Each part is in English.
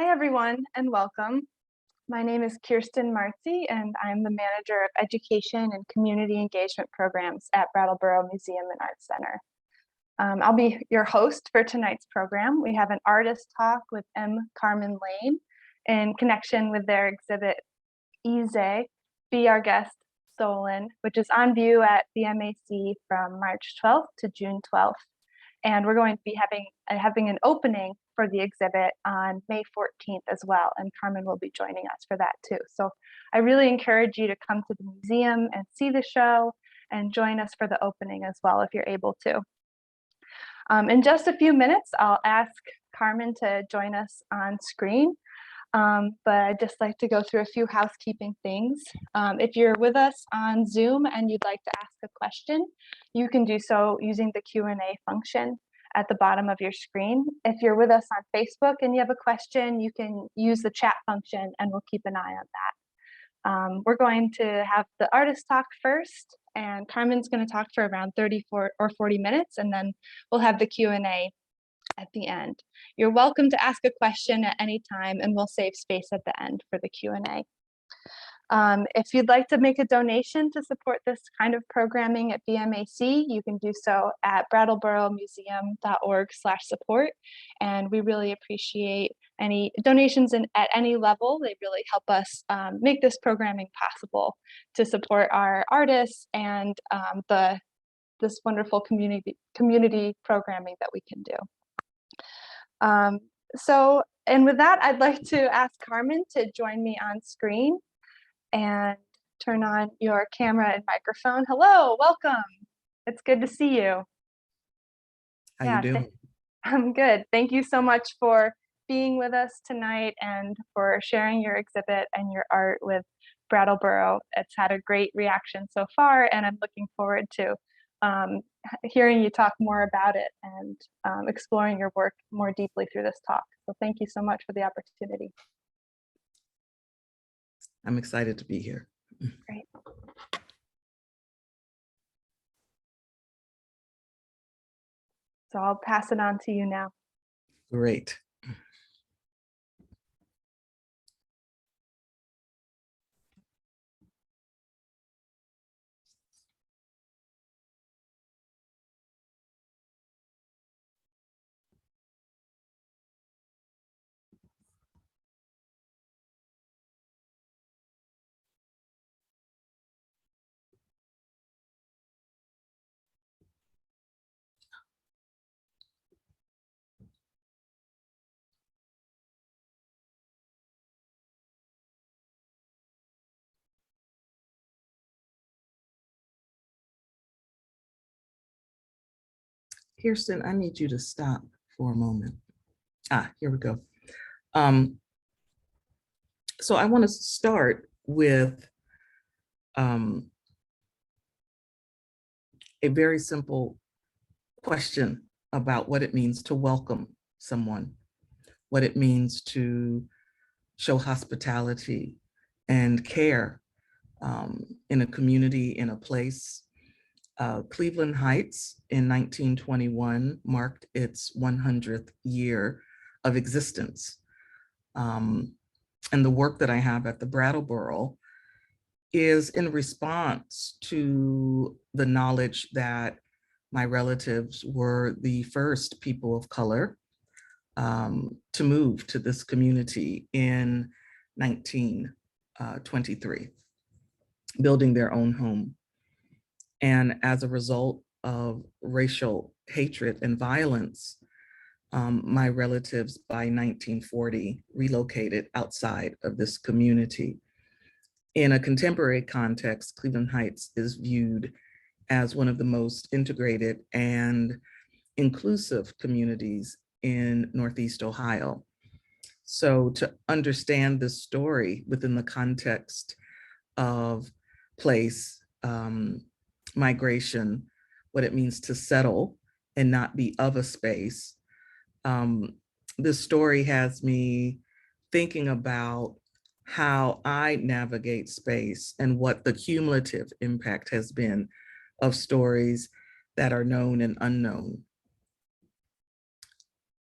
Hi, everyone, and welcome. My name is Kirsten Marzi, and I'm the Manager of Education and Community Engagement Programs at Brattleboro Museum and Arts Center. I'll be your host for tonight's program. We have an artist talk with Carmen Lane in connection with their exhibit, Ease, Be Our Guest, Stolen, which is on view at BMAC from March 12th to June 12th. And we're going to be having an opening for the exhibit on May 14th as well, and Carmen will be joining us for that too. So I really encourage you to come to the museum and see the show and join us for the opening as well if you're able to. In just a few minutes, I'll ask Carmen to join us on screen, but I'd just like to go through a few housekeeping things. If you're with us on Zoom and you'd like to ask a question, you can do so using the Q&A function at the bottom of your screen. If you're with us on Facebook and you have a question, you can use the chat function and we'll keep an eye on that. We're going to have the artist talk first, and Carmen's going to talk for around 34 or 40 minutes, and then we'll have the Q&A at the end. You're welcome to ask a question at any time, and we'll save space at the end for the Q&A. If you'd like to make a donation to support this kind of programming at BMAC, you can do so at brattleboromuseum.org/support. And we really appreciate any donations at any level. They really help us make this programming possible to support our artists and this wonderful community programming that we can do. And with that, I'd like to ask Carmen to join me on screen and turn on your camera and microphone. Hello, welcome. It's good to see you. How you doing? I'm good. Thank you so much for being with us tonight and for sharing your exhibit and your art with Brattleboro. It's had a great reaction so far, and I'm looking forward to hearing you talk more about it and exploring your work more deeply through this talk. So thank you so much for the opportunity. I'm excited to be here. Great. So I'll pass it on to you now. Great. Kirsten, I need you to stop for a moment. Here we go. So I want to start with a very simple question about what it means to welcome someone, what it means to show hospitality and care in a community, in a place. Cleveland Heights in 1921 marked its 100th year of existence. And the work that I have at the Brattleboro is in response to the knowledge that my relatives were the first people of color to move to this community in 1923, building their own home. And as a result of racial hatred and violence, my relatives by 1940 relocated outside of this community. In a contemporary context, Cleveland Heights is viewed as one of the most integrated and inclusive communities in Northeast Ohio. So to understand this story within the context of place, migration, what it means to settle and not be of a space. This story has me thinking about how I navigate space and what the cumulative impact has been of stories that are known and unknown.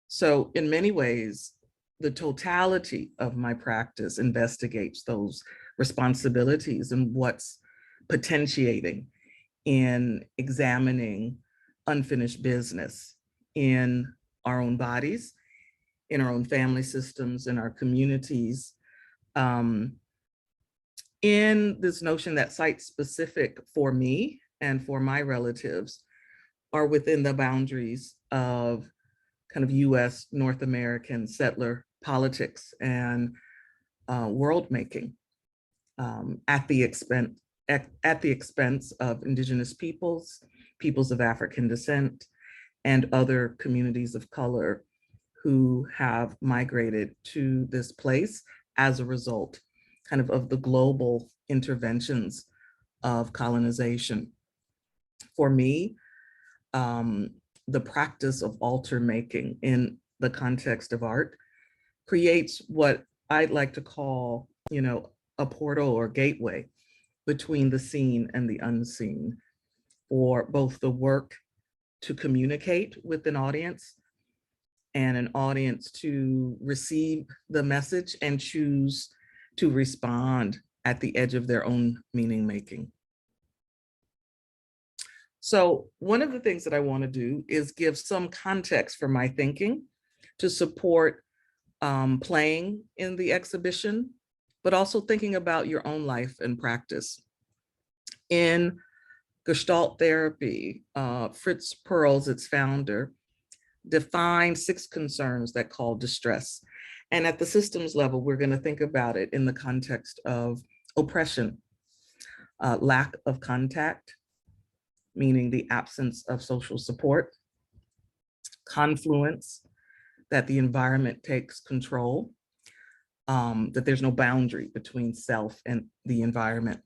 So in many ways, the totality of my practice investigates those responsibilities and what's potentiating in examining unfinished business in our own bodies, in our own family systems, in our communities, in this notion that sites specific for me and for my relatives are within the boundaries of kind of US North American settler politics and world making at the expense of Indigenous peoples, peoples of African descent, and other communities of color who have migrated to this place as a result kind of the global interventions of colonization. For me, the practice of altar making in the context of art creates what I'd like to call, a portal or gateway between the seen and the unseen, for both the work to communicate with an audience and an audience to receive the message and choose to respond at the edge of their own meaning making. So one of the things that I want to do is give some context for my thinking to support playing in the exhibition, but also thinking about your own life and practice. In Gestalt therapy, Fritz Perls, its founder, defined 6 concerns that call distress. And at the systems level, we're going to think about it in the context of oppression, lack of contact, meaning the absence of social support, confluence, that the environment takes control, that there's no boundary between self and the environment,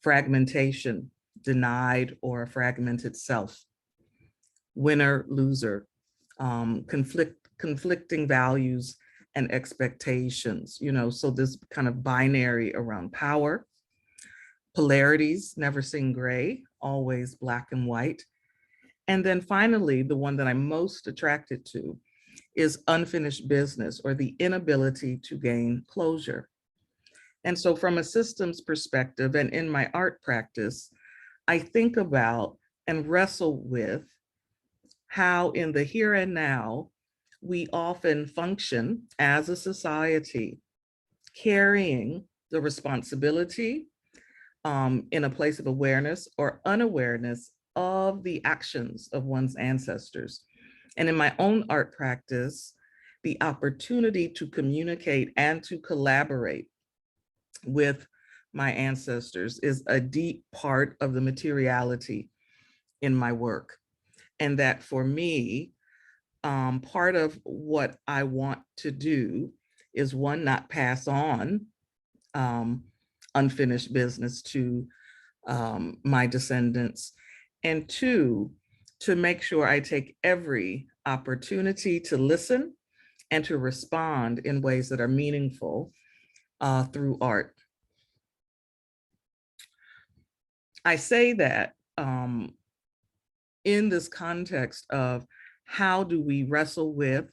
fragmentation, denied or a fragmented self, winner, loser, conflicting values and expectations, so this kind of binary around power, polarities, never seen gray, always black and white. And then finally, the one that I'm most attracted to is unfinished business, or the inability to gain closure. And so from a systems perspective and in my art practice, I think about and wrestle with how in the here and now, we often function as a society, carrying the responsibility in a place of awareness or unawareness of the actions of one's ancestors. And in my own art practice, the opportunity to communicate and to collaborate with my ancestors is a deep part of the materiality in my work. And that for me, part of what I want to do is, one, not pass on unfinished business to my descendants, and 2, to make sure I take every opportunity to listen and to respond in ways that are meaningful through art. I say that in this context of how do we wrestle with,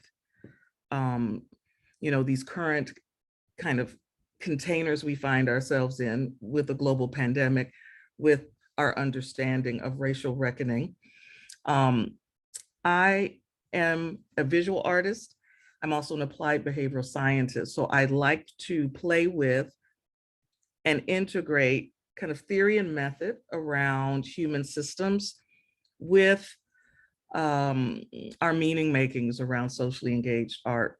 these current kind of containers we find ourselves in with the global pandemic, with our understanding of racial reckoning. I am a visual artist. I'm also an applied behavioral scientist. So I like to play with and integrate kind of theory and method around human systems with our meaning makings around socially engaged art,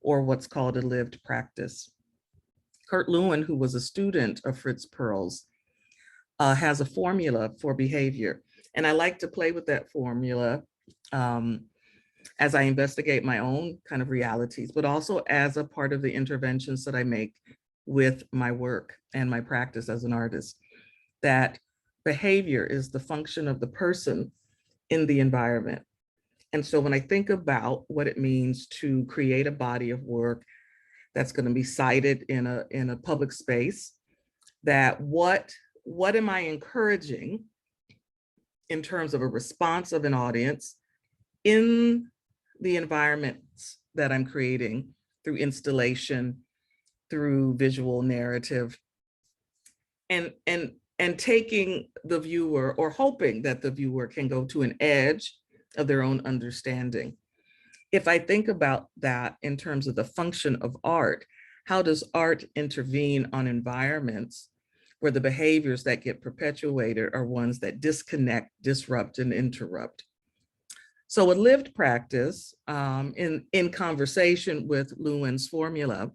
or what's called a lived practice. Kurt Lewin, who was a student of Fritz Perls, has a formula for behavior. And I like to play with that formula as I investigate my own kind of realities, but also as a part of the interventions that I make with my work and my practice as an artist, that behavior is the function of the person in the environment. And so when I think about what it means to create a body of work that's going to be cited in a public space, that what am I encouraging in terms of a response of an audience in the environments that I'm creating through installation, through visual narrative, and taking the viewer, or hoping that the viewer can go to an edge of their own understanding. If I think about that in terms of the function of art, how does art intervene on environments where the behaviors that get perpetuated are ones that disconnect, disrupt, and interrupt? So a lived practice, in conversation with Lewin's formula,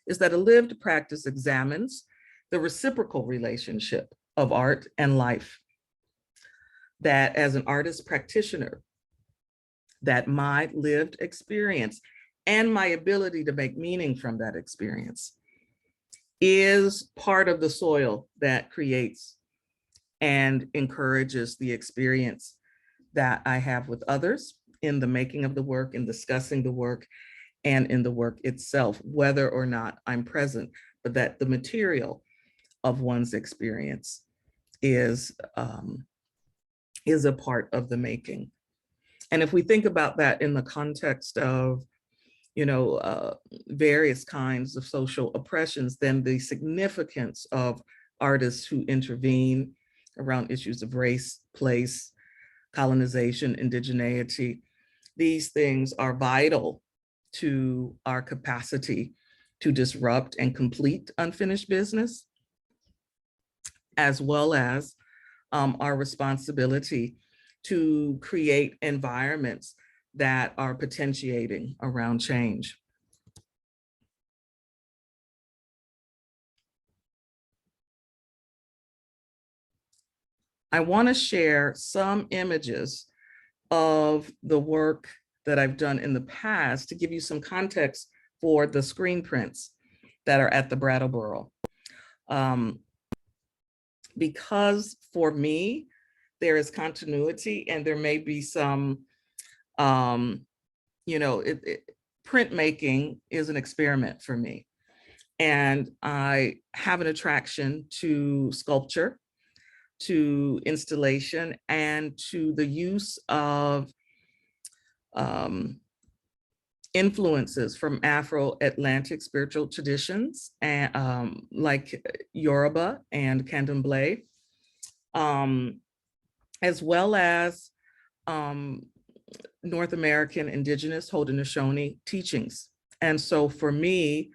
is that a lived practice examines the reciprocal relationship of art and life. That as an artist practitioner, that my lived experience and my ability to make meaning from that experience is part of the soil that creates and encourages the experience that I have with others in the making of the work, in discussing the work, and in the work itself, whether or not I'm present, but that the material of one's experience is a part of the making. And if we think about that in the context of, various kinds of social oppressions, then the significance of artists who intervene around issues of race, place, colonization, indigeneity, these things are vital to our capacity to disrupt and complete unfinished business, as well as our responsibility to create environments that are potentiating around change. I want to share some images of the work that I've done in the past to give you some context for the screen prints that are at the Brattleboro. Because for me, there is continuity, and there may be some, printmaking is an experiment for me. And I have an attraction to sculpture, to installation, and to the use of influences from Afro-Atlantic spiritual traditions, and like Yoruba and Candomblé, as well as North American Indigenous Haudenosaunee teachings. And so for me,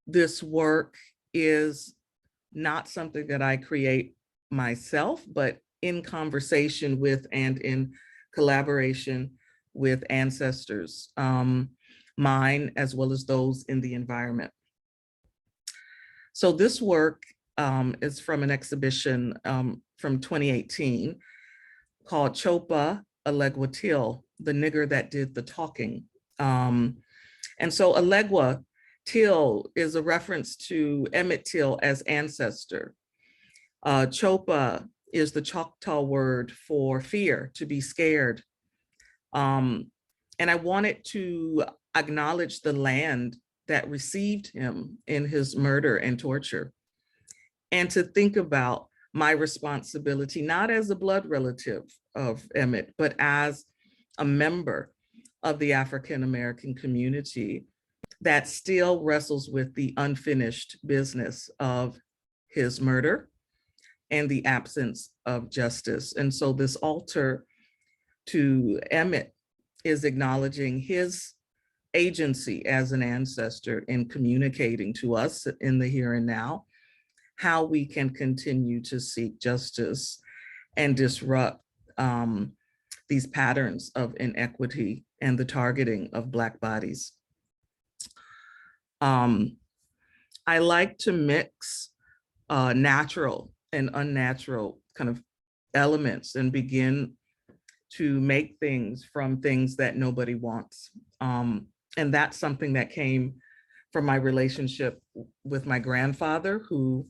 this work is not something that I create myself, but in conversation with and in collaboration with ancestors, mine as well as those in the environment. So this work is from an exhibition from 2018 called Chopa Alegua Till, the nigger that did the talking. And so Alegua Till is a reference to Emmett Till as ancestor. Chopa is the Choctaw word for fear, to be scared. And I wanted to acknowledge the land that received him in his murder and torture, and to think about my responsibility, not as a blood relative of Emmett, but as a member of the African American community that still wrestles with the unfinished business of his murder and the absence of justice. And so this altar to Emmett is acknowledging his agency as an ancestor in communicating to us in the here and now how we can continue to seek justice and disrupt these patterns of inequity and the targeting of Black bodies. I like to mix natural and unnatural kind of elements and begin to make things from things that nobody wants. And that's something that came from my relationship with my grandfather, who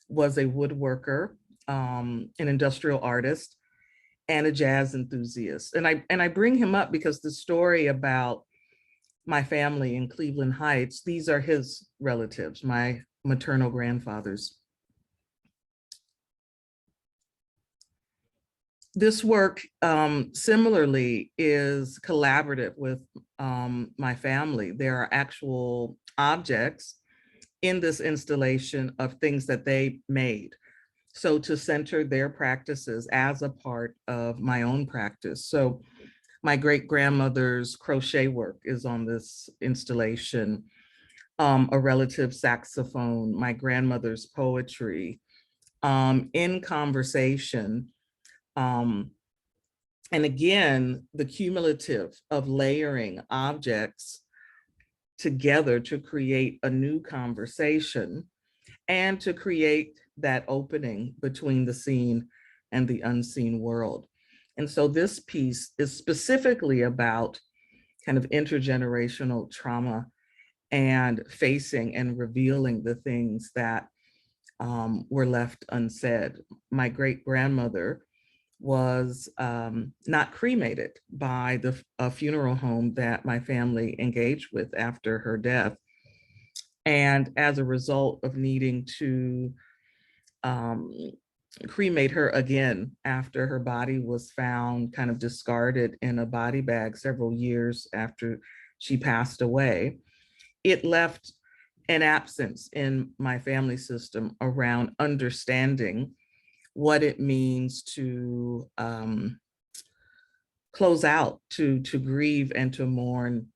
was a woodworker, an industrial artist, and a jazz enthusiast. And I bring him up because the story about my family in Cleveland Heights, these are his relatives, my maternal grandfathers. This work similarly is collaborative with my family. There are actual objects in this installation of things that they made. So to center their practices as a part of my own practice. So my great grandmother's crochet work is on this installation, a relative saxophone, my grandmother's poetry, in conversation. And again, the cumulative of layering objects together to create a new conversation and to create that opening between the seen and the unseen world. And so this piece is specifically about kind of intergenerational trauma and facing and revealing the things that were left unsaid. My great grandmother was not cremated by the funeral home that my family engaged with after her death. And as a result of needing to cremate her again after her body was found kind of discarded in a body bag several years after she passed away, it left an absence in my family system around understanding what it means to close out, to grieve and to mourn,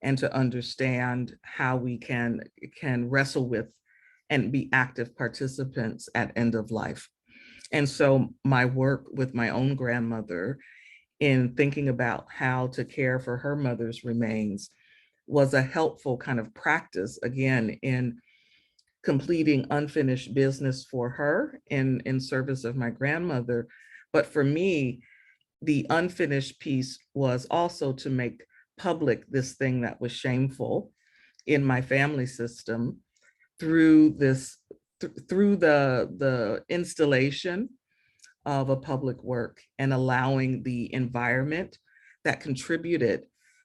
and to understand how we can wrestle with and be active participants at end of life. And so my work with my own grandmother in thinking about how to care for her mother's remains was a helpful kind of practice, again, in completing unfinished business for her in service of my grandmother. But for me, the unfinished piece was also to make public this thing that was shameful in my family system through this, through the installation of a public work and allowing the environment that contributed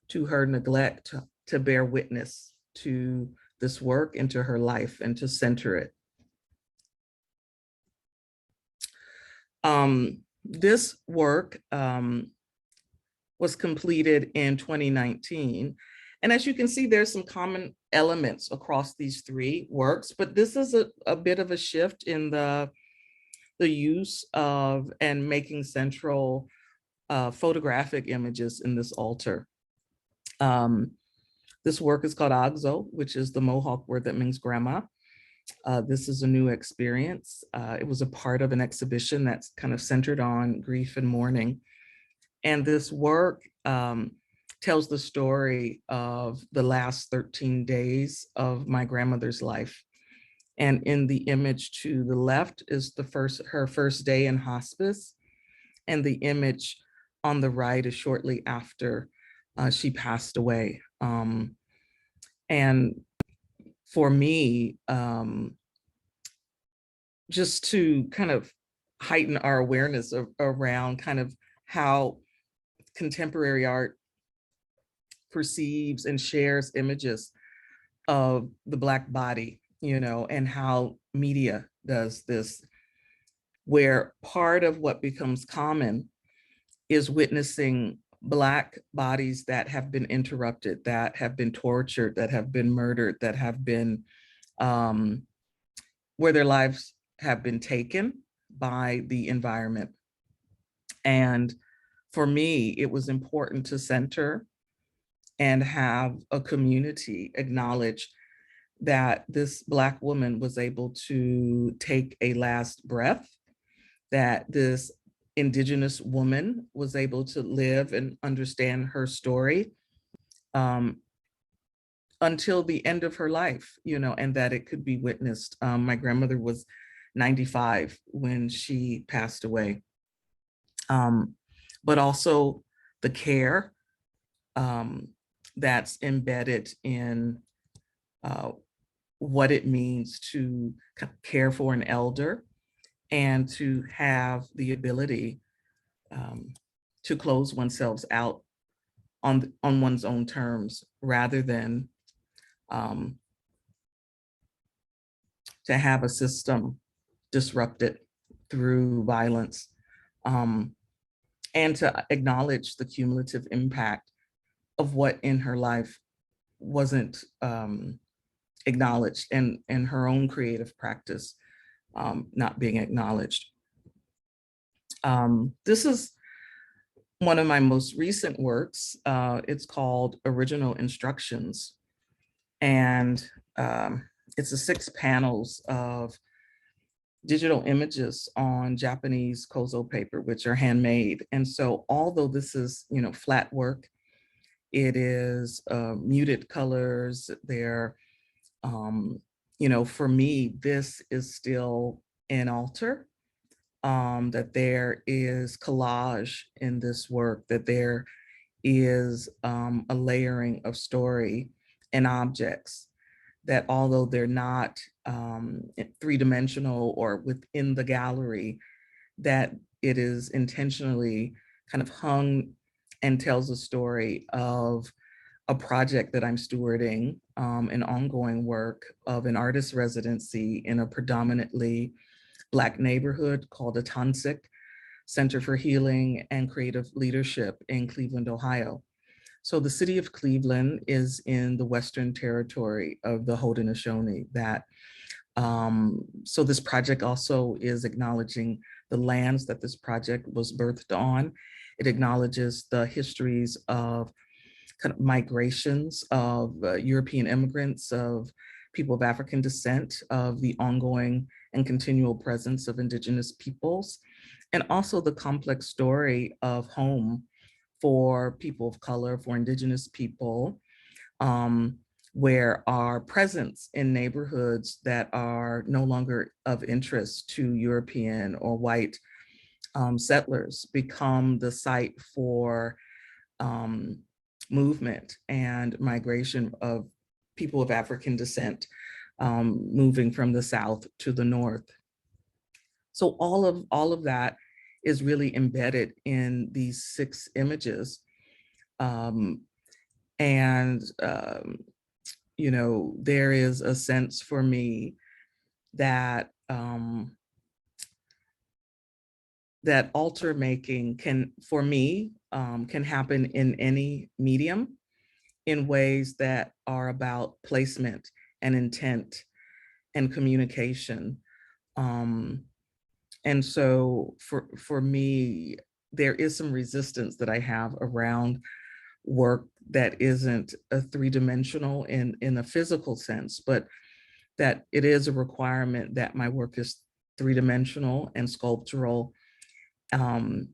to her neglect to bear witness to this work and to her life and to center it. This work was completed in 2019. And as you can see, there's some common elements across these three works, but this is a bit of a shift in the use of and making central photographic images in this altar. This work is called Agzo, which is the Mohawk word that means grandma. This is a new experience. It was a part of an exhibition that's kind of centered on grief and mourning. And this work tells the story of the last 13 days of my grandmother's life. And in the image to the left is her first day in hospice. And the image on the right is shortly after she passed away. And for me, just to kind of heighten our awareness around kind of how contemporary art perceives and shares images of the Black body, you know, and how media does this, where part of what becomes common is witnessing Black bodies that have been interrupted, that have been tortured, that have been murdered, that have been, where their lives have been taken by the environment. And for me, it was important to center and have a community acknowledge that this Black woman was able to take a last breath, that this Indigenous woman was able to live and understand her story until the end of her life, you know, and that it could be witnessed. My grandmother was 95 when she passed away. But also the care that's embedded in what it means to care for an elder and to have the ability to close oneself out on one's own terms, rather than to have a system disrupted through violence. and to acknowledge the cumulative impact of what in her life wasn't acknowledged, and her own creative practice not being acknowledged. This is one of my most recent works. It's called Original Instructions. And it's a 6 panels of digital images on Japanese kozo paper, which are handmade. And so although this is, flat work, it is muted colors. They're, for me, this is still an altar, that there is collage in this work, that there is a layering of story and objects, that although they're not 3-dimensional or within the gallery, that it is intentionally kind of hung and tells a story of a project that I'm stewarding, an ongoing work of an artist residency in a predominantly Black neighborhood called Atansik Center for Healing and Creative Leadership in Cleveland, Ohio. So the city of Cleveland is in the Western territory of the Haudenosaunee. So this project also is acknowledging the lands that this project was birthed on. It acknowledges the histories of kind of migrations of European immigrants, of people of African descent, of the ongoing and continual presence of Indigenous peoples, and also the complex story of home for people of color, for Indigenous people, where our presence in neighborhoods that are no longer of interest to European or white settlers become the site for movement and migration of people of African descent, moving from the South to the North. So all of that is really embedded in these 6 images. There is a sense for me that that altar making can happen in any medium in ways that are about placement and intent and communication. And so for me, there is some resistance that I have around work that isn't a 3-dimensional in a physical sense, but that it is a requirement that my work is 3-dimensional and sculptural in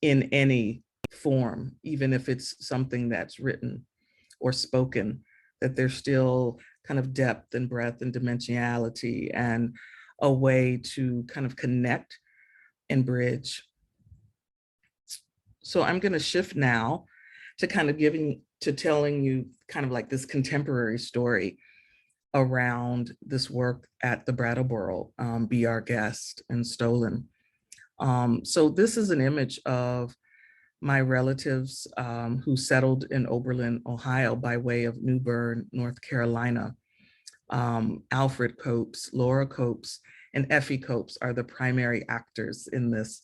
any form, even if it's something that's written or spoken, that there's still kind of depth and breadth and dimensionality and a way to kind of connect and bridge. So I'm going to shift now to kind of telling you kind of like this contemporary story around this work at the Brattleboro, Be Our Guest and Stolen. So this is an image of my relatives who settled in Oberlin, Ohio by way of New Bern, North Carolina. Alfred Copes, Laura Copes, and Effie Copes are the primary actors in this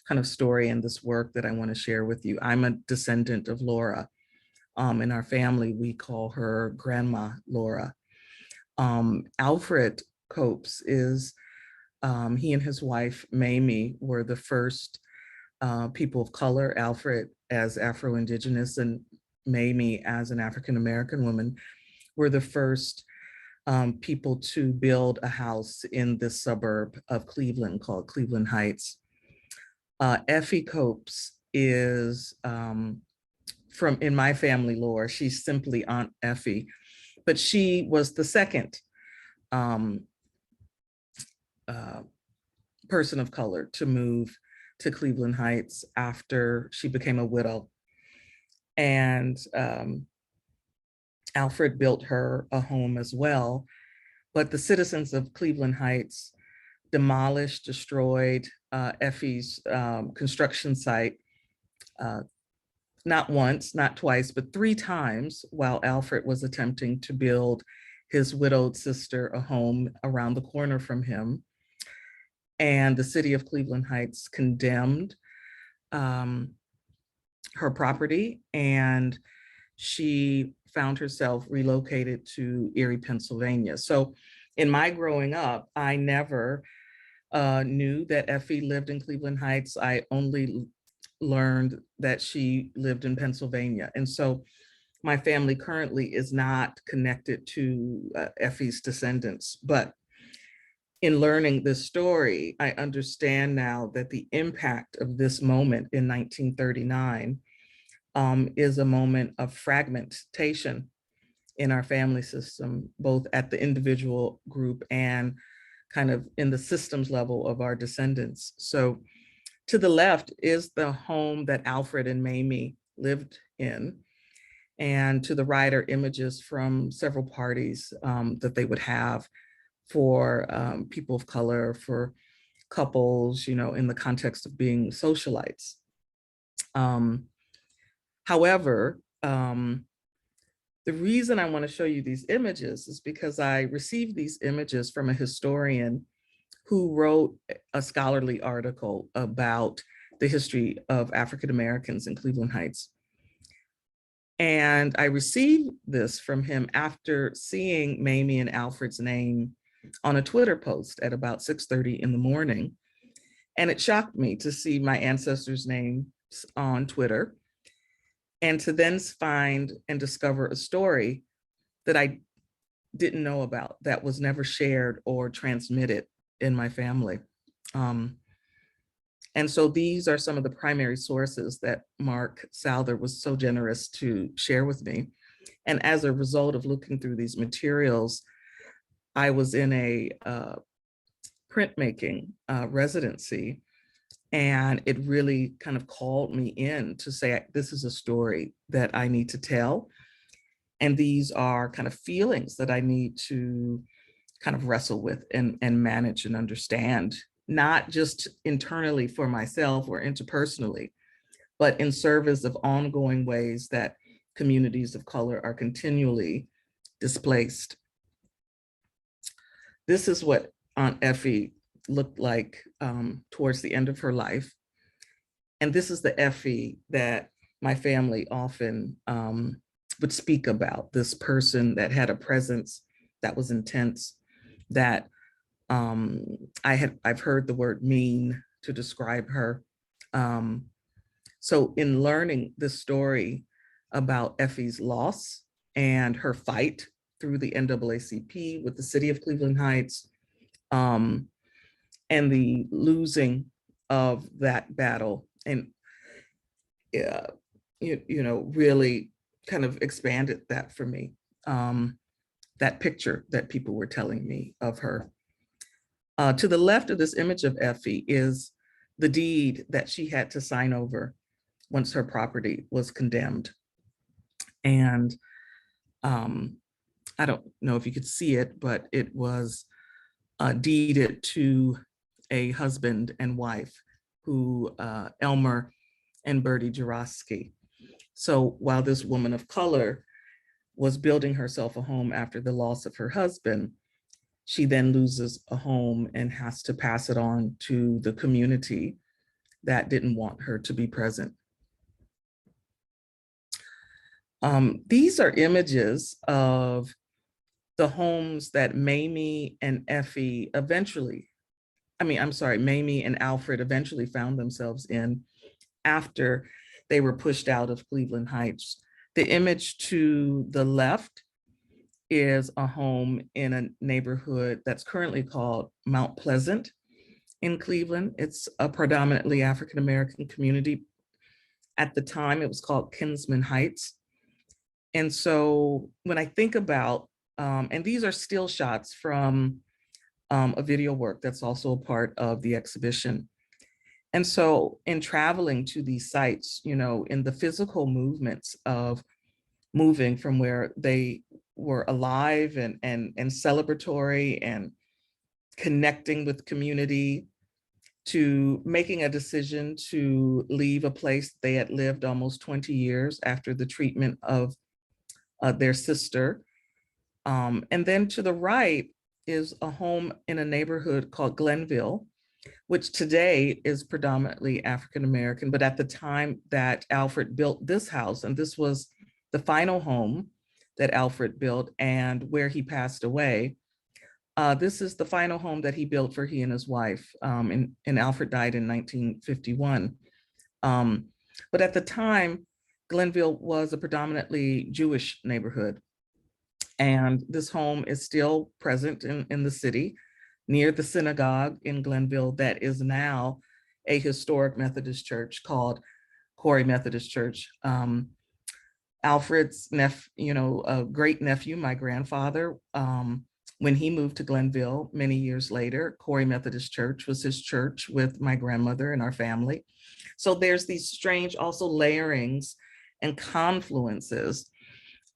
kind of story and this work that I want to share with you. I'm a descendant of Laura. In our family, we call her Grandma Laura. Alfred Copes is, he and his wife, Mamie, were the first people of color, Alfred as Afro-Indigenous and Mamie as an African American woman, were the first people to build a house in this suburb of Cleveland called Cleveland Heights. Effie Copes is in my family lore, she's simply Aunt Effie, but she was the second person of color to move to Cleveland Heights after she became a widow. And Alfred built her a home as well, but the citizens of Cleveland Heights demolished, destroyed Effie's construction site, not once, not twice, but 3 times while Alfred was attempting to build his widowed sister a home around the corner from him. And the city of Cleveland Heights condemned her property, and she found herself relocated to Erie, Pennsylvania. So in my growing up, I never knew that Effie lived in Cleveland Heights. I only learned that she lived in Pennsylvania. And so my family currently is not connected to Effie's descendants, but in learning this story, I understand now that the impact of this moment in 1939 is a moment of fragmentation in our family system, both at the individual group and kind of in the systems level of our descendants. So to the left is the home that Alfred and Mamie lived in. And to the right are images from several parties that they would have for people of color, for couples, you know, in the context of being socialites. However, the reason I want to show you these images is because I received these images from a historian who wrote a scholarly article about the history of African Americans in Cleveland Heights. And I received this from him after seeing Mamie and Alfred's name on a Twitter post at about 6:30 in the morning. And it shocked me to see my ancestors' names on Twitter, and to then find and discover a story that I didn't know about, that was never shared or transmitted in my family. And so these are some of the primary sources that Mark Souther was so generous to share with me. And as a result of looking through these materials, I was in a printmaking residency, and it really kind of called me in to say, this is a story that I need to tell. And these are kind of feelings that I need to kind of wrestle with and manage and understand, not just internally for myself or interpersonally, but in service of ongoing ways that communities of color are continually displaced. This is what Aunt Effie looked like towards the end of her life. And this is the Effie that my family often would speak about, this person that had a presence that was intense, that I've heard the word mean to describe her. So in learning this story about Effie's loss and her fight through the NAACP with the city of Cleveland Heights, and the losing of that battle, and you know, really kind of expanded that for me, that picture that people were telling me of her. To the left of this image of Effie is the deed that she had to sign over once her property was condemned. And I don't know if you could see it, but it was deeded to a husband and wife, who Elmer and Bertie Jarosky. So while this woman of color was building herself a home after the loss of her husband, she then loses a home and has to pass it on to the community that didn't want her to be present. These are images of the homes that Mamie and Effie eventually, Mamie and Alfred eventually found themselves in after they were pushed out of Cleveland Heights. The image to the left is a home in a neighborhood that's currently called Mount Pleasant in Cleveland. It's a predominantly African American community. At the time, it was called Kinsman Heights. And so when I think about, and these are still shots from a video work that's also a part of the exhibition. And so in traveling to these sites, you know, in the physical movements of moving from where they were alive and celebratory and connecting with community, to making a decision to leave a place they had lived almost 20 years after the treatment of their sister. And then to the right is a home in a neighborhood called Glenville, which today is predominantly African American. But at the time that Alfred built this house, and this was the final home that Alfred built and where he passed away, this is the final home that he built for he and his wife. And Alfred died in 1951. But at the time, Glenville was a predominantly Jewish neighborhood. And this home is still present in the city near the synagogue in Glenville that is now a historic Methodist church called Corey Methodist Church. Alfred's great nephew, my grandfather, when he moved to Glenville many years later, Corey Methodist Church was his church with my grandmother and our family. So there's these strange also layerings and confluences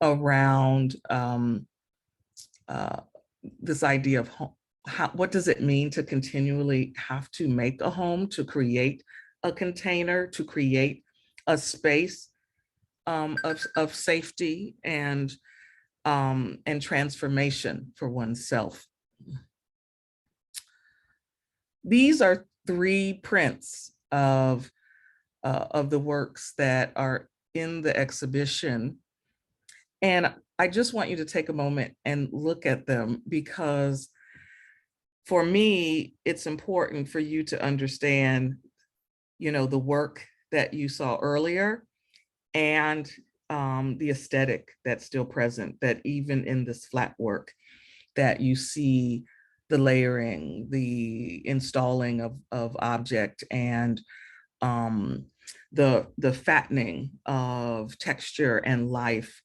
around this idea of home. What does it mean to continually have to make a home, to create a container, to create a space of safety and transformation for oneself. These are 3 prints of the works that are in the exhibition. And I just want you to take a moment and look at them, because for me, it's important for you to understand, the work that you saw earlier and the aesthetic that's still present, that even in this flat work that you see the layering, the installing of object, and the fattening of texture and life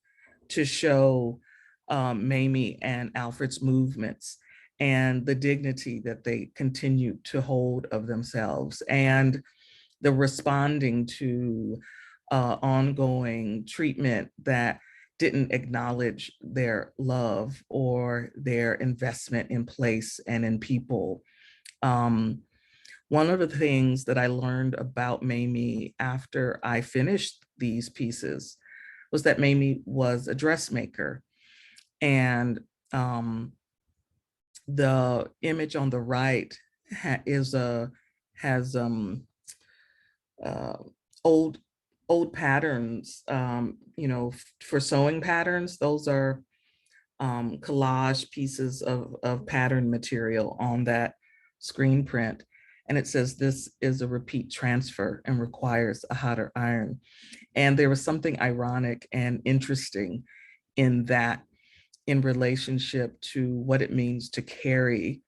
to show Mamie and Alfred's movements and the dignity that they continue to hold of themselves, and the responding to ongoing treatment that didn't acknowledge their love or their investment in place and in people. One of the things that I learned about Mamie after I finished these pieces was that Mamie was a dressmaker. And the image on the right has old patterns, for sewing patterns. Those are collage pieces of pattern material on that screen print. And it says, "This is a repeat transfer and requires a hotter iron." And there was something ironic and interesting in that, in relationship to what it means to carry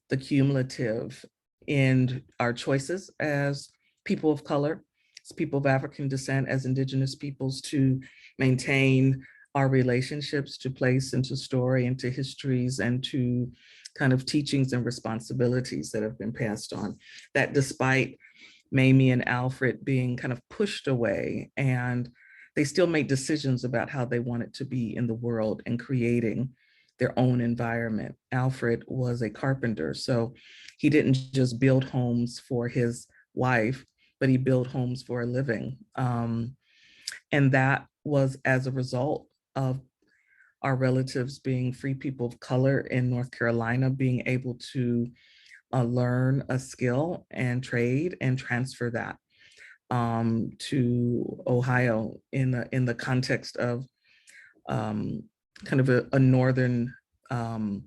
the cumulative in our choices as people of color, as people of African descent, as Indigenous peoples, to maintain our relationships to place and to story and to histories and to kind of teachings and responsibilities that have been passed on. That despite Mamie and Alfred being kind of pushed away, and they still made decisions about how they wanted to be in the world and creating their own environment. Alfred was a carpenter, so he didn't just build homes for his wife, but he built homes for a living. And that was as a result of our relatives being free people of color in North Carolina, being able to learn a skill and trade and transfer that to Ohio in the context of kind of a northern kind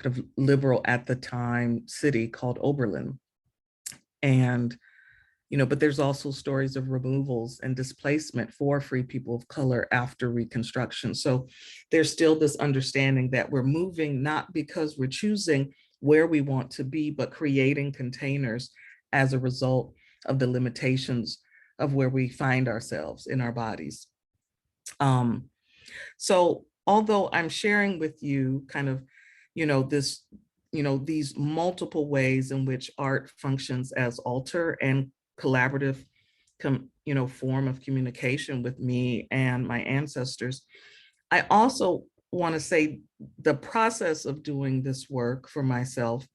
of liberal at the time city called Oberlin. And but there's also stories of removals and displacement for free people of color after Reconstruction. So there's still this understanding that we're moving not because we're choosing where we want to be, but creating containers as a result of the limitations of where we find ourselves in our bodies. So although I'm sharing with you kind of, this, these multiple ways in which art functions as altar and collaborative, form of communication with me and my ancestors, I also want to say the process of doing this work for myself,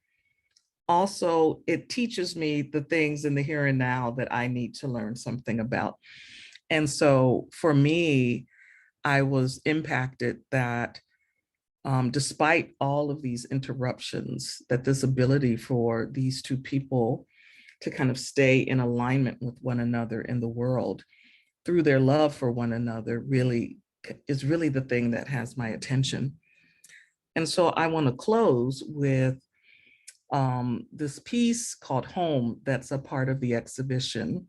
also, it teaches me the things in the here and now that I need to learn something about. And so for me, I was impacted that despite all of these interruptions, that this ability for these two people to kind of stay in alignment with one another in the world through their love for one another really is really the thing that has my attention. And so I want to close with this piece called Home that's a part of the exhibition,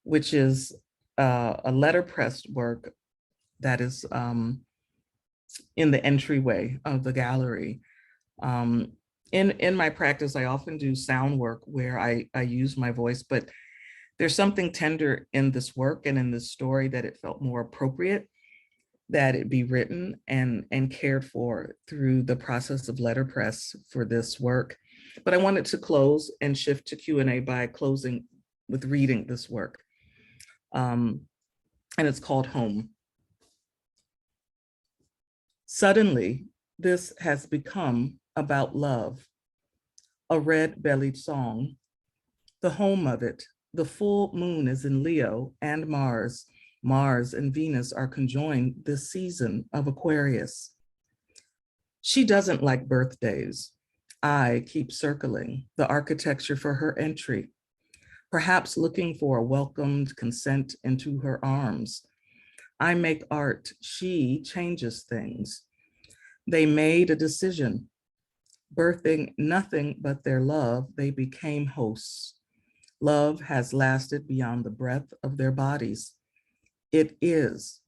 which is a letterpressed work that is in the entryway of the gallery. In my practice, I often do sound work where I use my voice, but there's something tender in this work and in this story that it felt more appropriate that it be written and cared for through the process of letterpress for this work. But I wanted to close and shift to Q&A by closing with reading this work. And it's called Home. Suddenly, this has become about love, a red-bellied song, the home of it. The full moon is in Leo and Mars. Mars and Venus are conjoined this season of Aquarius. She doesn't like birthdays. I keep circling the architecture for her entry, perhaps looking for a welcomed consent into her arms. I make art, she changes things. They made a decision. Birthing nothing but their love, they became hosts. Love has lasted beyond the breath of their bodies. It is.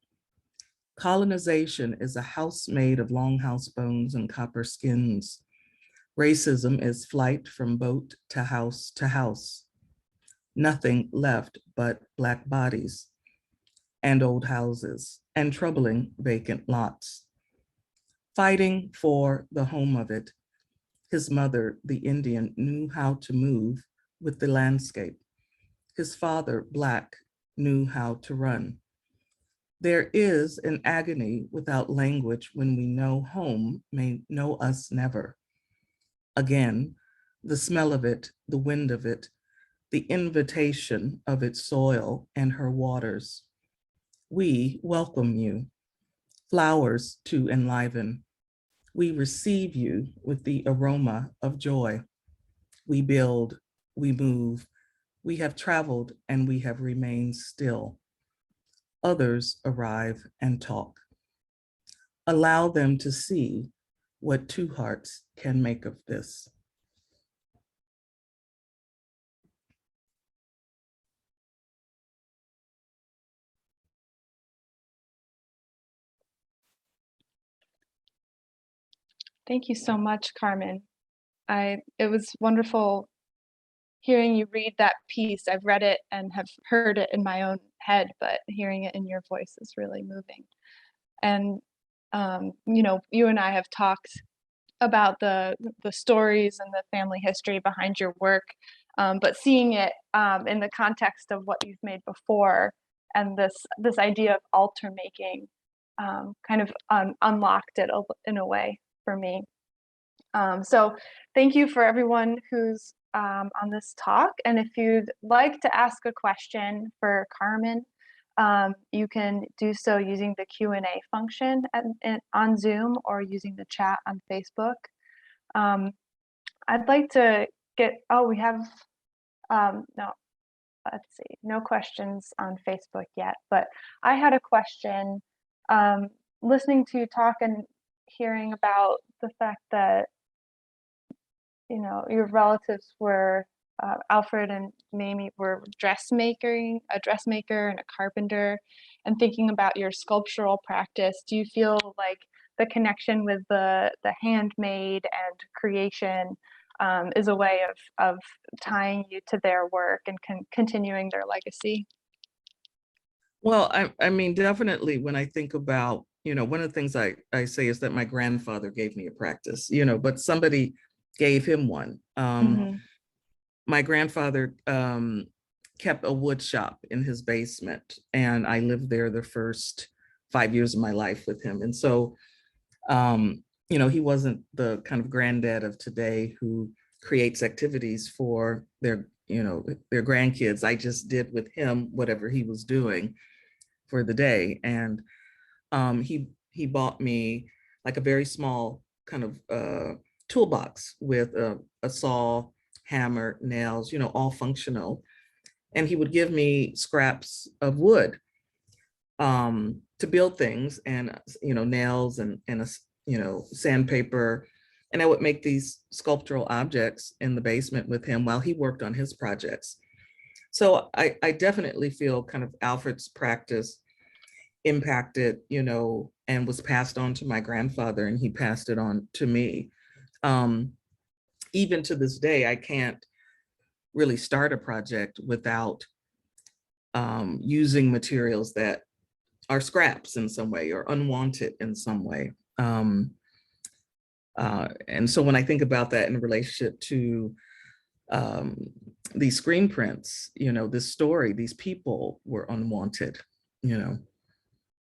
Colonization is a house made of longhouse bones and copper skins. Racism is flight from boat to house to house. Nothing left but Black bodies and old houses and troubling vacant lots. Fighting for the home of it. His mother, the Indian, knew how to move with the landscape. His father, Black, knew how to run. There is an agony without language when we know home may know us never. Again, the smell of it, the wind of it, the invitation of its soil and her waters. We welcome you, flowers to enliven. We receive you with the aroma of joy. We build, we move, we have traveled and we have remained still. Others arrive and talk. Allow them to see what two hearts can make of this. Thank you so much, Carmen. It was wonderful hearing you read that piece. I've read it and have heard it in my own head, but hearing it in your voice is really moving. And you know, you and I have talked about the stories and the family history behind your work, but seeing it in the context of what you've made before and this idea of altar making kind of unlocked it in a way for me. So thank you for everyone who's on this talk. And if you'd like to ask a question for Carmen, you can do so using the Q&A function on Zoom or using the chat on Facebook. I'd like to get, we have, no, let's see, no questions on Facebook yet, but I had a question listening to you talk and hearing about the fact that, you know, your relatives were Alfred and Mamie were a dressmaker and a carpenter, and thinking about your sculptural practice, do you feel like the connection with the handmade and creation is a way of tying you to their work and continuing their legacy? Well, I mean, definitely when I think about, you know, one of the things I say is that my grandfather gave me a practice, you know, but somebody gave him one. My grandfather kept a wood shop in his basement, and I lived there the first 5 years of my life with him. And so, you know, he wasn't the kind of granddad of today who creates activities for their, you know, their grandkids. I just did with him whatever he was doing for the day. And he bought me like a very small kind of toolbox with a saw, hammer, nails, all functional. And he would give me scraps of wood to build things, and nails and sandpaper, and I would make these sculptural objects in the basement with him while he worked on his projects. So I definitely feel kind of Alfred's practice impacted, and was passed on to my grandfather, and he passed it on to me. Even to this day, I can't really start a project without using materials that are scraps in some way or unwanted in some way. And so when I think about that in relationship to these screen prints, this story, these people were unwanted,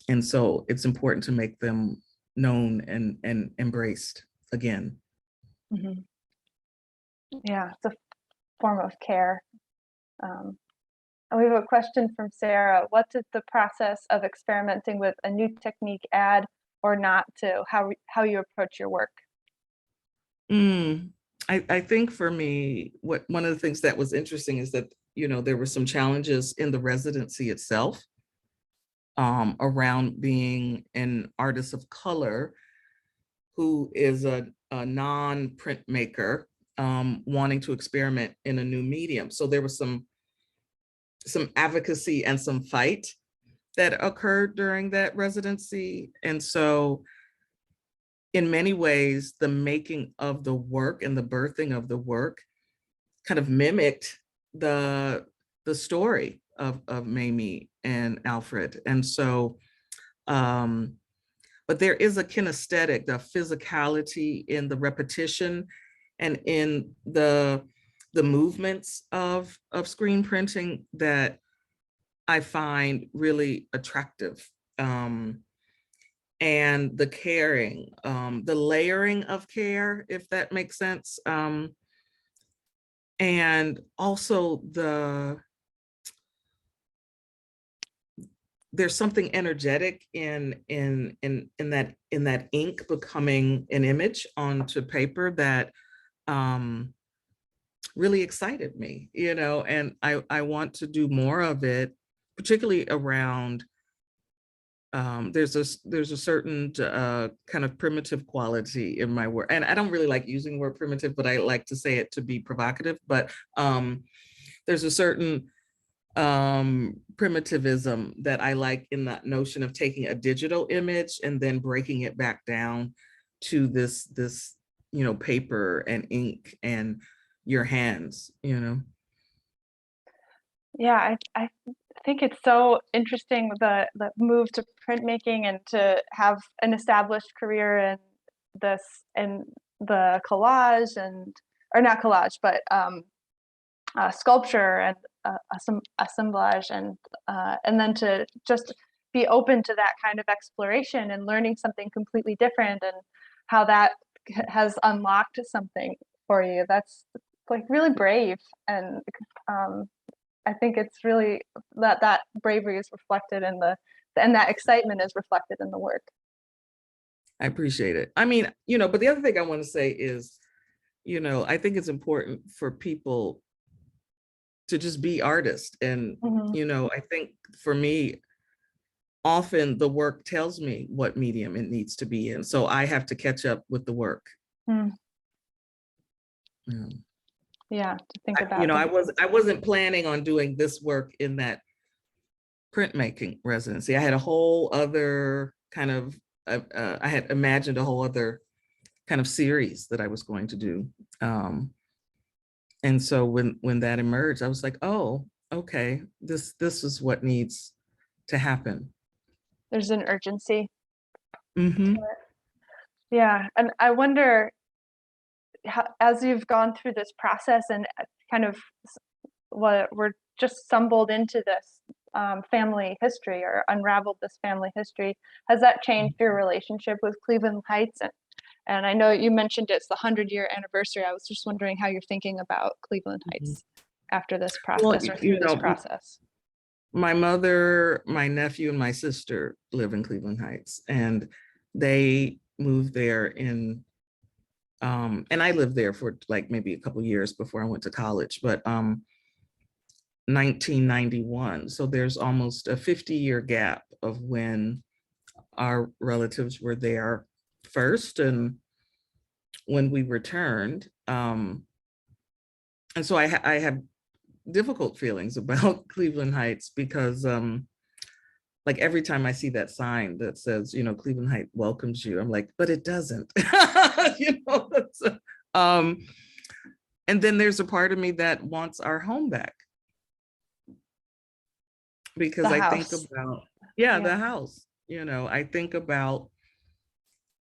and so it's important to make them known and embraced again. Mm-hmm. Yeah, it's a form of care. We have a question from Sarah. What did the process of experimenting with a new technique add or not to how you approach your work? I think for me, one of the things that was interesting is that, there were some challenges in the residency itself around being an artist of color who is a non-printmaker wanting to experiment in a new medium. So there was some advocacy and some fight that occurred during that residency. And so in many ways, the making of the work and the birthing of the work kind of mimicked the story of Mamie and Alfred. And so, but there is a kinesthetic, the physicality in the repetition and in the movements of screen printing that I find really attractive. And the caring, the layering of care, if that makes sense. And also there's something energetic in that ink becoming an image onto paper that really excited me, and I want to do more of it, particularly around there's a certain kind of primitive quality in my work, and I don't really like using the word primitive, but I like to say it to be provocative. But there's a certain primitivism that I like in that notion of taking a digital image and then breaking it back down to this paper and ink and your hands. Yeah, I think it's so interesting, the move to printmaking and to have an established career in this, and the collage or not collage, but sculpture and assemblage, and then to just be open to that kind of exploration and learning something completely different, and how that has unlocked something for you. That's like really brave, and I think it's really that bravery is reflected in and that excitement is reflected in the work. I appreciate it. I mean, but the other thing I want to say is, I think it's important for people to just be artists. And, I think for me, often the work tells me what medium it needs to be in. So I have to catch up with the work. Yeah, to think about. I wasn't planning on doing this work in that printmaking residency. I had a whole other kind of, I had imagined a whole other kind of series that I was going to do. And so when that emerged, I was like, oh, okay, this is what needs to happen. There's an urgency. Yeah, and I wonder, as you've gone through this process and kind of we're just stumbled into this family history, or unraveled this family history, has that changed your relationship with Cleveland Heights? And I know you mentioned it's the 100-year anniversary. I was just wondering how you're thinking about Cleveland Heights after this process, or through this process. My mother, my nephew, and my sister live in Cleveland Heights, and they moved there and I lived there for like maybe a couple years before I went to college, but 1991. So there's almost a 50-year gap of when our relatives were there first and when we returned. And so I have difficult feelings about Cleveland Heights because like every time I see that sign that says, you know, Cleveland Heights welcomes you, I'm like, but it doesn't. You know, and then there's a part of me that wants our home back. Because I think about, yeah, the house, you know, I think about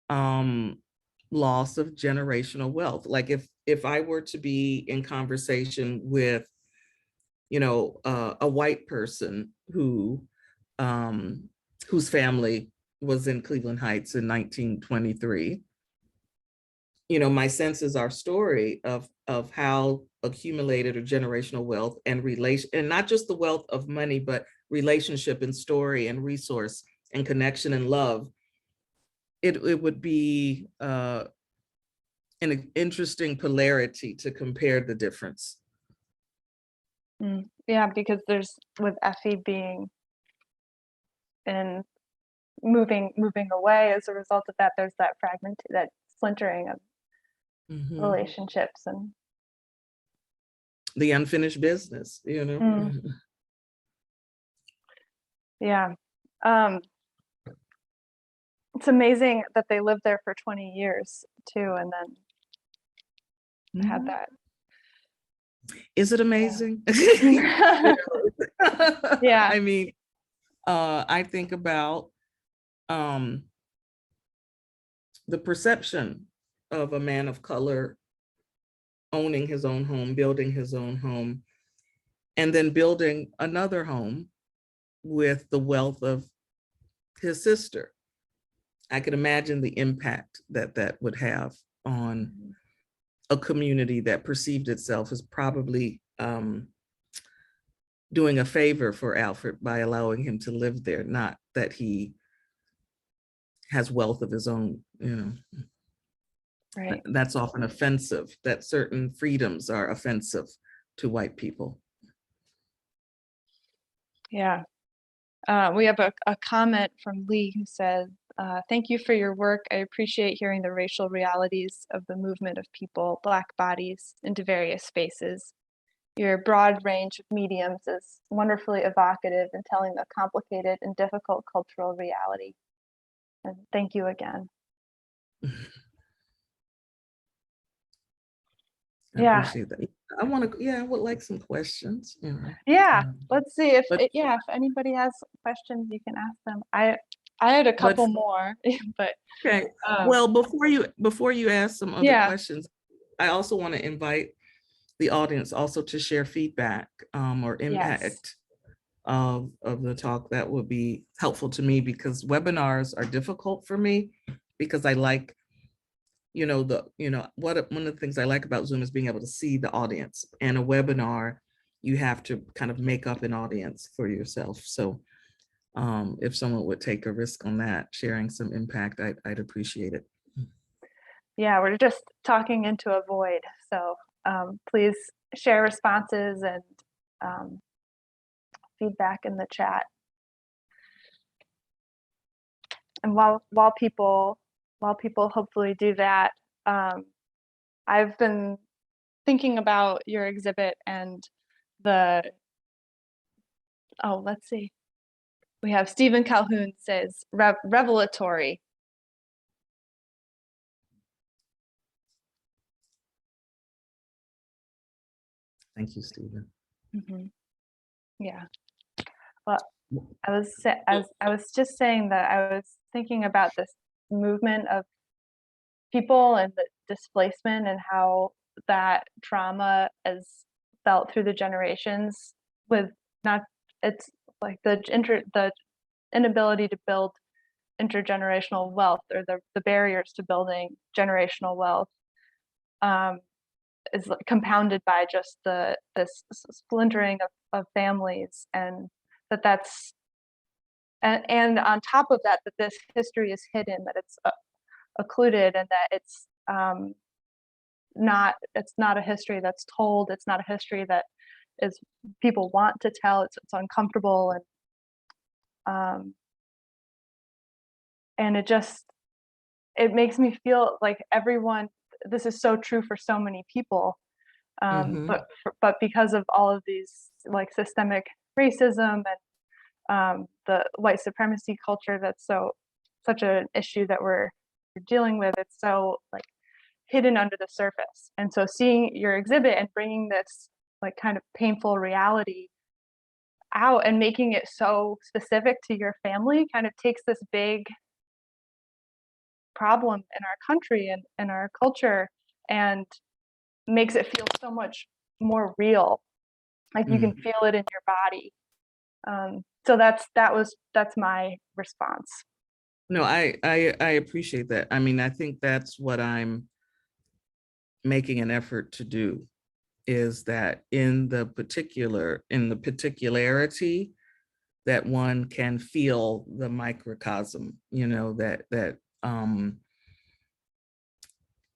loss of generational wealth. Like if I were to be in conversation with, you know, a white person whose family was in Cleveland Heights in 1923, you know, my sense is our story of how accumulated or generational wealth and relation, and not just the wealth of money, but relationship and story and resource and connection and love. It would be an interesting polarity to compare the difference. Yeah, because there's, with Effie being and moving away as a result of that, there's that fragment, that splintering of relationships and the unfinished business, you know. Yeah. It's amazing that they lived there for 20 years too, and then had that. Is it amazing? Yeah. I mean, I think about the perception of a man of color owning his own home, building his own home, and then building another home with the wealth of his sister. I could imagine the impact that that would have on a community that perceived itself as probably doing a favor for Alfred by allowing him to live there, not that he has wealth of his own, you know. Right. That's often offensive, that certain freedoms are offensive to white people. Yeah. We have a comment from Lee who says, thank you for your work. I appreciate hearing the racial realities of the movement of people, Black bodies, into various spaces. Your broad range of mediums is wonderfully evocative in telling a complicated and difficult cultural reality. And thank you again. I appreciate that. I want to, I would like some questions. You know. Yeah, let's see if if anybody has questions, you can ask them. I had a couple more, but okay. Well, before you ask some other questions, I also want to invite the audience also to share feedback or impact of the talk. That would be helpful to me because webinars are difficult for me because I like, one of the things I like about Zoom is being able to see the audience, and a webinar, you have to kind of make up an audience for yourself. So if someone would take a risk on that, sharing some impact, I'd appreciate it. Yeah, we're just talking into a void. So please share responses and feedback in the chat. And while people hopefully do that, I've been thinking about your exhibit and let's see. We have Stephen Calhoun says, revelatory. Thank you, Stephen. Yeah. Well, I was just saying that I was thinking about this movement of people and the displacement and how that trauma is felt through the generations with it's like the inability to build intergenerational wealth, or the barriers to building generational wealth is compounded by just this splintering of families, and that's and on top of that, that this history is hidden, that it's occluded, and that it's not a history that's told. It's not a history that is people want to tell. It's uncomfortable, and it makes me feel like everyone. This is so true for so many people, but because of all of these like systemic racism and the white supremacy culture that's such an issue that we're dealing with, it's so like hidden under the surface. And so seeing your exhibit and bringing this like kind of painful reality out and making it so specific to your family kind of takes this big problem in our country and in our culture and makes it feel so much more real. Like you can feel it in your body. So that's my response. No, I appreciate that. I mean, I think that's what I'm making an effort to do, is that in the particularity that one can feel the microcosm, you know, that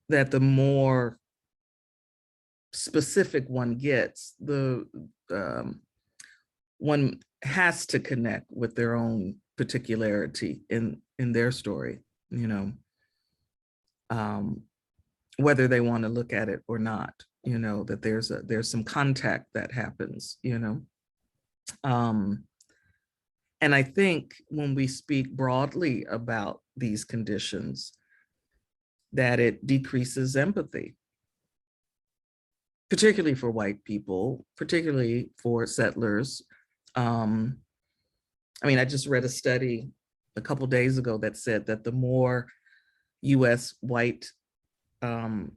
the more specific one gets, the one has to connect with their own particularity in their story, you know, whether they want to look at it or not, you know, that there's some contact that happens, you know. And I think when we speak broadly about these conditions, that it decreases empathy, particularly for white people, particularly for settlers. I mean, I just read a study a couple of days ago that said that the more U.S. white that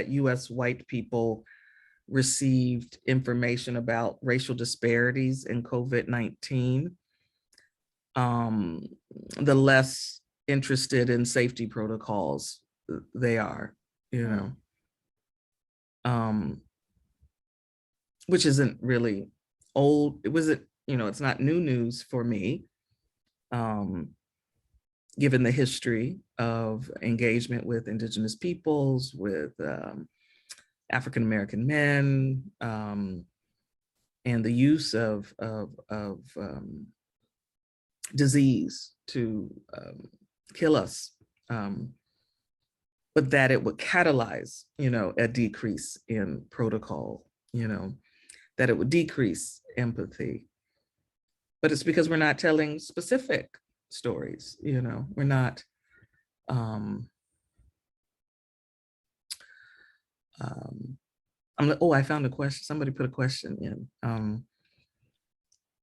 U.S. white people received information about racial disparities in COVID-19, the less interested in safety protocols they are, you know, which isn't really old. It wasn't, you know, it's not new news for me, given the history of engagement with Indigenous peoples, with African American men, and the use of disease to kill us, but that it would catalyze, you know, a decrease in protocol, you know, that it would decrease empathy. But it's because we're not telling specific stories, you know, we're not, I found a question, somebody put a question in,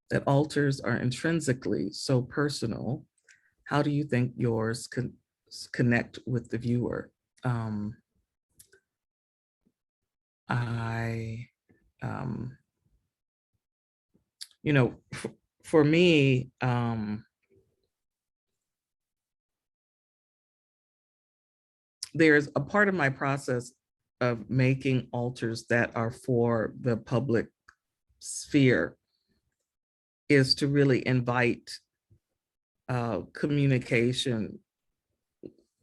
that altars are intrinsically so personal. How do you think yours connect with the viewer? You know, for me, there's a part of my process of making altars that are for the public sphere is to really invite communication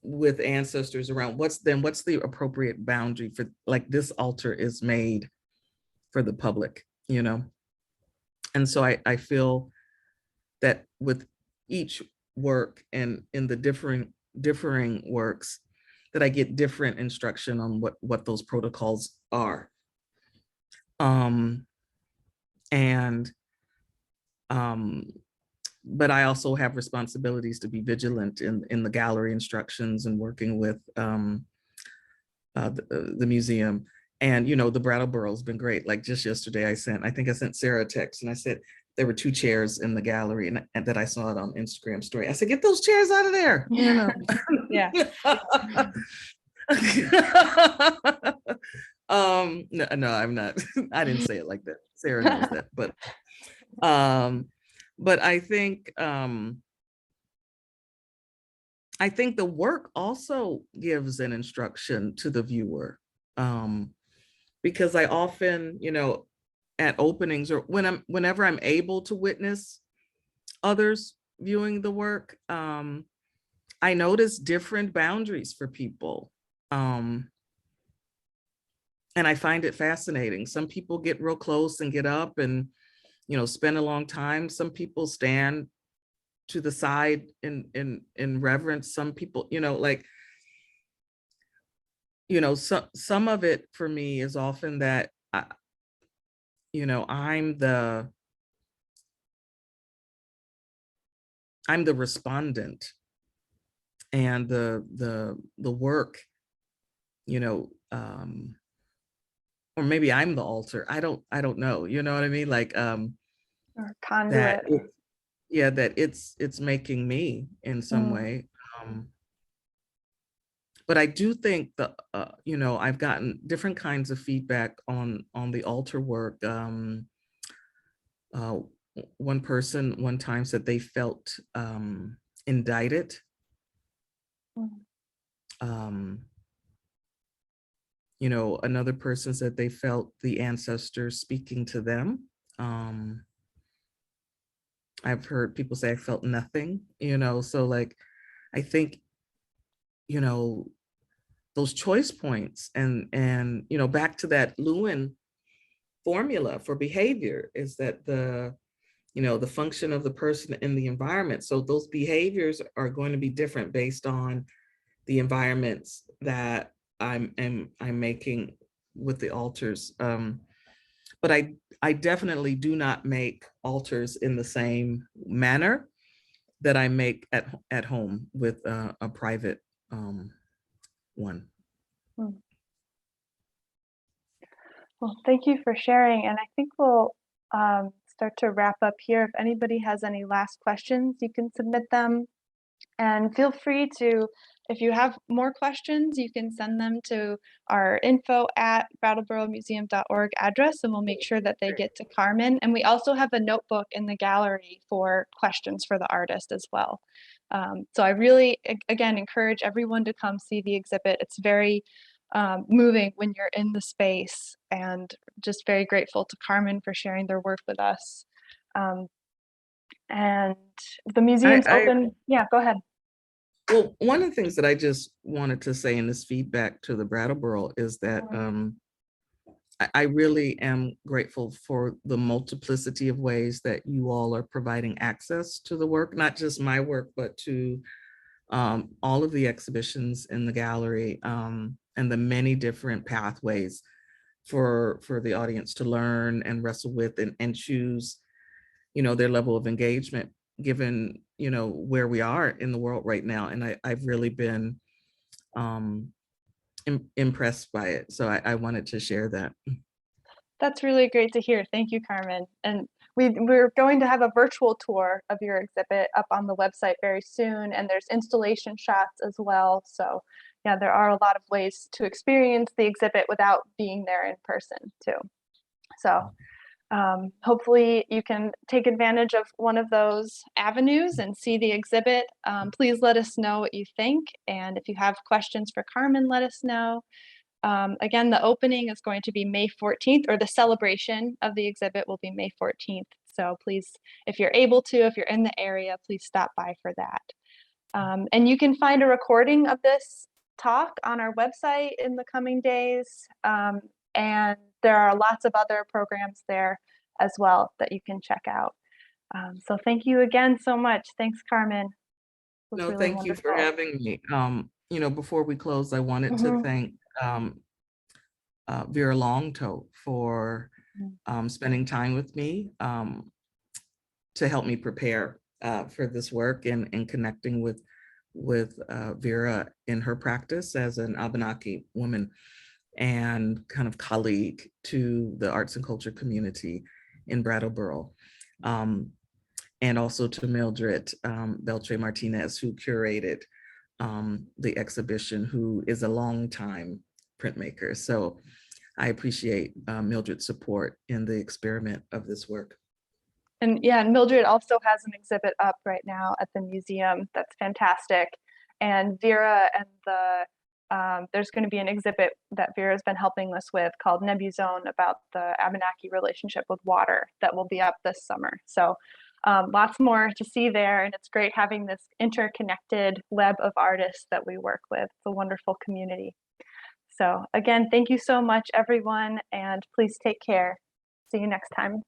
with ancestors around what's the appropriate boundary for, like, this altar is made for the public, you know? And so I feel that with each work and in the differing works, that I get different instruction on what those protocols are. But I also have responsibilities to be vigilant in the gallery instructions and working with the museum. And, you know, the Brattleboro's been great. Like just yesterday, I think I sent Sarah a text and I said, there were 2 chairs in the gallery and that I saw it on Instagram story. I said, get those chairs out of there, you know? Yeah. No, I'm not. I didn't say it like that. Sarah knows that, but I think the work also gives an instruction to the viewer, because I often, you know, at openings or whenever I'm able to witness others viewing the work, I notice different boundaries for people. And I find it fascinating. Some people get real close and get up and, spend a long time. Some people stand to the side in reverence. Some people, some of it for me is often that, I'm the respondent, and the work, or maybe I'm the altar. I don't know. You know what I mean? Like, Or conduit. that yeah, that it's making me in some way. But I do think I've gotten different kinds of feedback on the altar work. Uh, One person one time said they felt indicted. Another person said they felt the ancestors speaking to them. I've heard people say I felt nothing, so like, I think, those choice points and back to that Lewin formula for behavior is that the function of the person in the environment. So those behaviors are going to be different based on the environments that I'm making with the altars. But I definitely do not make altars in the same manner that I make at home with a private one. Well, thank you for sharing. And I think we'll start to wrap up here. If anybody has any last questions, you can submit them. And feel free to, if you have more questions, you can send them to our info@brattleboromuseum.org address, and we'll make sure that they get to Carmen. And we also have a notebook in the gallery for questions for the artist as well. So I really, again, encourage everyone to come see the exhibit. It's very moving when you're in the space, and just very grateful to Carmen for sharing their work with us. And the museum's open. Yeah, go ahead. Well, one of the things that I just wanted to say in this feedback to the Brattleboro is that I really am grateful for the multiplicity of ways that you all are providing access to the work, not just my work, but to all of the exhibitions in the gallery, and the many different pathways for the audience to learn and wrestle with and choose, their level of engagement, given, where we are in the world right now. And I've really been impressed by it. So I wanted to share that. That's really great to hear. Thank you, Carmen. And we're going to have a virtual tour of your exhibit up on the website very soon, and there's installation shots as well. So yeah, there are a lot of ways to experience the exhibit without being there in person too. So hopefully you can take advantage of one of those avenues and see the exhibit. Please let us know what you think. And if you have questions for Carmen, let us know. Again, the opening is going to be May 14th, or the celebration of the exhibit will be May 14th. So please, if you're able to, if you're in the area, please stop by for that. And you can find a recording of this talk on our website in the coming days. And there are lots of other programs there as well that you can check out. So thank you again so much. Thanks, Carmen. No, really thank you for having me. Before we close, I wanted to thank Vera Longtoe for spending time with me to help me prepare for this work, and connecting with Vera in her practice as an Abenaki woman and kind of colleague to the arts and culture community in Brattleboro. And also to Mildred Beltre Martinez, who curated the exhibition, who is a longtime printmaker. So I appreciate Mildred's support in the experiment of this work. And yeah, and Mildred also has an exhibit up right now at the museum that's fantastic. And Vera and there's going to be an exhibit that Vera's been helping us with called Nebuzone, about the Abenaki relationship with water, that will be up this summer. So Lots more to see there, and it's great having this interconnected web of artists that we work with. It's a wonderful community. So again, thank you so much, everyone, and please take care. See you next time.